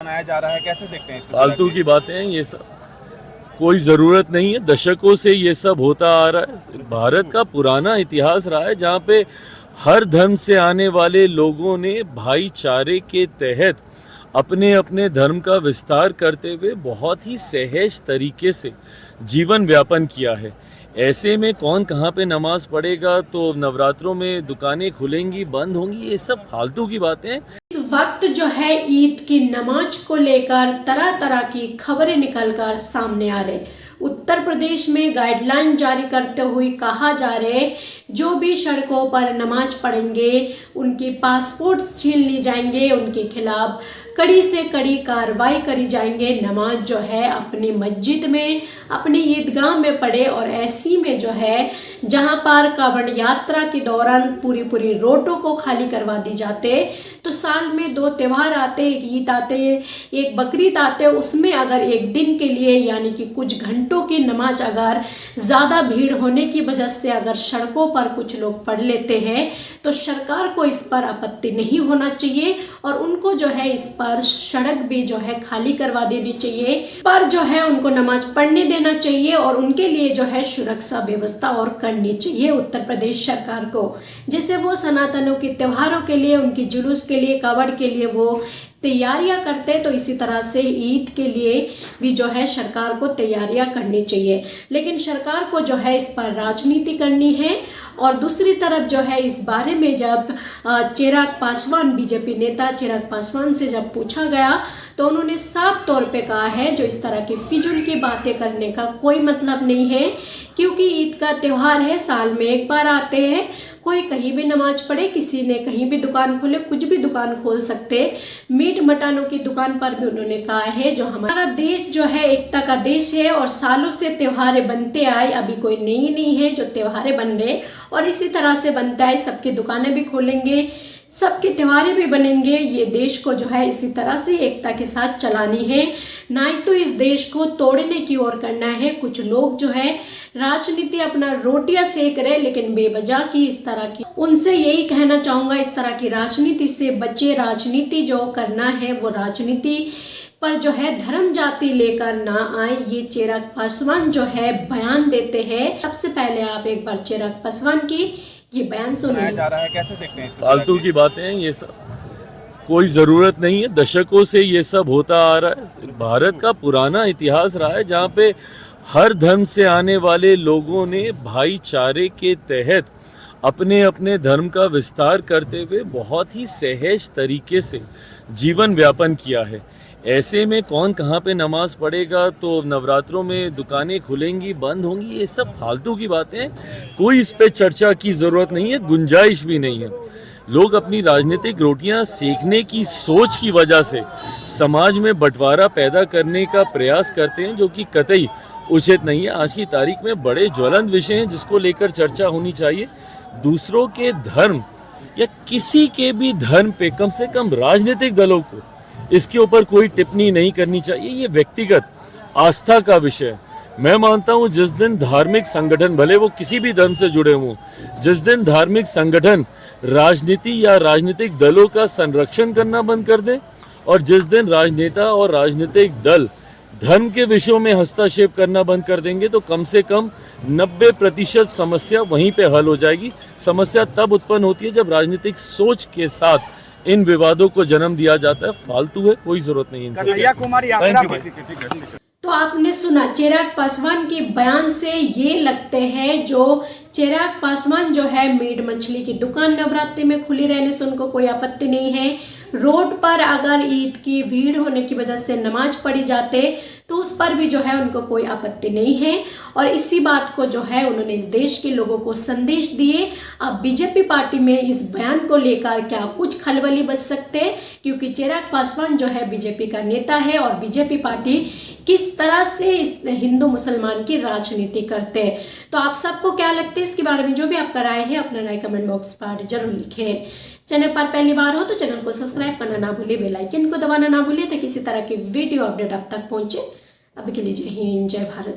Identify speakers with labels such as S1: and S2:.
S1: मनाया जा रहा है, कैसे देखते हैं इसको?
S2: फालतू की बातें हैं ये सब, कोई ज़रूरत नहीं है। दशकों से ये सब होता आ रहा है। भारत का पुराना इतिहास रहा है जहाँ पे हर धर्म से आने वाले लोगों ने भाईचारे के तहत अपने अपने धर्म का विस्तार करते हुए बहुत ही सहज तरीके से जीवन व्यापन किया है। ऐसे में कौन कहाँ पे नमाज पढ़ेगा, तो नवरात्रों में दुकानें खुलेंगी बंद होंगी, ये सब फालतू की बातें हैं।
S3: इस वक्त जो है ईद की नमाज को लेकर तरह तरह की खबरें निकलकर सामने आ रहे। उत्तर प्रदेश में गाइडलाइन जारी करते हुए कहा जा रहा है जो भी सड़कों पर नमाज पढ़ेंगे उनकी पासपोर्ट छीन ली जाएंगे, उनके खिलाफ कड़ी से कड़ी कार्रवाई करी जाएंगे। नमाज जो है अपनी मस्जिद में अपनी ईदगाह में पढ़े और ऐसी में जो है जहां पर कांवड़ यात्रा के दौरान पूरी रोडों को खाली करवा दी जाते। तो साल में 2 त्यौहार आते, एक ईद आते, एक बकरीद आते, उसमें अगर एक दिन के लिए यानी कि कुछ घंटों की नमाज अगर ज़्यादा भीड़ होने की वजह से अगर सड़कों पर कुछ लोग पढ़ लेते हैं तो सरकार को इस पर आपत्ति नहीं होना चाहिए और उनको जो है इस पर सड़क भी जो है खाली करवा देनी चाहिए, पर जो है उनको नमाज पढ़ने देना चाहिए और उनके लिए जो है सुरक्षा व्यवस्था और करनी चाहिए उत्तर प्रदेश सरकार को। जैसे वो सनातनों के त्योहारों के लिए, उनकी जुलूस के लिए, कावड़ के लिए वो तैयारियां करते, तो इसी तरह से ईद के लिए भी जो है सरकार को तैयारियां करनी चाहिए। लेकिन सरकार को जो है इस पर राजनीति करनी है। और दूसरी तरफ जो है इस बारे में जब चिराग पासवान, बीजेपी नेता चिराग पासवान से जब पूछा गया तो उन्होंने साफ तौर पे कहा है जो इस तरह की फिजूल की बातें करने का कोई मतलब नहीं है, क्योंकि ईद का त्यौहार है, साल में एक बार आते हैं। कोई कहीं भी नमाज पढ़े, किसी ने कहीं भी दुकान खोले, कुछ भी दुकान खोल सकते। मीट मटानों की दुकान पर भी उन्होंने कहा है जो हमारा देश जो है एकता का देश है और सालों से त्योहारें बनते आए, अभी कोई नई नहीं है जो त्योहारें बन रहे और इसी तरह से बनता है। सबकी दुकानें भी खोलेंगे, सबके त्योहारें भी बनेंगे। ये देश को जो है इसी तरह से एकता के साथ चलानी है, ना ही तो इस देश को तोड़ने की ओर करना है। कुछ लोग जो है राजनीति अपना रोटियां सेक रहे लेकिन बेवजह की इस तरह की, उनसे यही कहना चाहूंगा इस तरह की राजनीति से बचे। राजनीति जो करना है वो राजनीति पर जो है धर्म जाति लेकर ना आए, ये चिराग पासवान जो है बयान देते हैं। सबसे पहले आप एक बार चिराग पासवान की ये बयान सुनिए।
S1: जा रहा है, कैसे देखते हैं इसको?
S2: फालतू की बातें हैं ये सब, कोई ज़रूरत नहीं है। दशकों से ये सब होता आ रहा है। भारत का पुराना इतिहास रहा है जहाँ पे हर धर्म से आने वाले लोगों ने भाईचारे के तहत अपने अपने धर्म का विस्तार करते हुए बहुत ही सहज तरीके से जीवन व्यापन किया है। ऐसे में कौन कहाँ पे नमाज पढ़ेगा, तो नवरात्रों में दुकानें खुलेंगी बंद होंगी, ये सब फालतू की बातें हैं। कोई इस पे चर्चा की ज़रूरत नहीं है, गुंजाइश भी नहीं है। लोग अपनी राजनीतिक रोटियां सेकने की सोच की वजह से समाज में बंटवारा पैदा करने का प्रयास करते हैं, जो कि कतई उचित नहीं है। आज की तारीख में बड़े ज्वलंत विषय हैं जिसको लेकर चर्चा होनी चाहिए। दूसरों के धर्म या किसी के भी धर्म पे कम से कम राजनीतिक दलों को इसके ऊपर कोई टिप्पणी नहीं करनी चाहिए। ये व्यक्तिगत आस्था का विषय है। मैं मानता हूँ जिस दिन धार्मिक संगठन, भले वो किसी भी धर्म से जुड़े हों, जिस दिन धार्मिक संगठन राजनीति या राजनीतिक दलों का संरक्षण करना बंद कर दें और जिस दिन राजनेता और राजनीतिक दल धर्म के विषयों में हस्तक्षेप करना बंद कर देंगे तो कम से कम 90% समस्या वहीं पे हल हो जाएगी। समस्या तब उत्पन्न होती है जब राजनीतिक सोच के साथ इन विवादों को जन्म दिया जाता है। फालतू है, कोई जरूरत नहीं इन सब।
S3: तो आपने सुना चिराग पासवान के बयान से ये लगते हैं जो चिराग पासवान जो है मीट मछली की दुकान नवरात्रि में खुली रहने से उनको कोई आपत्ति नहीं है। रोड पर अगर ईद की भीड़ होने की वजह से नमाज पढ़ी जाते तो उस पर भी जो है उनको कोई आपत्ति नहीं है और इसी बात को जो है उन्होंने इस देश के लोगों को संदेश दिए। अब बीजेपी पार्टी में इस बयान को लेकर क्या कुछ खलबली बच सकते हैं, क्योंकि चिराग पासवान जो है बीजेपी का नेता है और बीजेपी पार्टी किस तरह से इस हिंदू मुसलमान की राजनीति करते हैं। तो आप सबको क्या लगता है इसके बारे में, जो भी आपका राय है अपना राय कमेंट बॉक्स पर जरूर लिखें। चैनल पर पहली बार हो तो चैनल को सब्सक्राइब करना ना भूले, बेल आइकन को दबाना ना भूले ताकि किसी तरह की वीडियो अपडेट आप तक पहुंचे। अभी के लिए जय हिंद, जय भारत।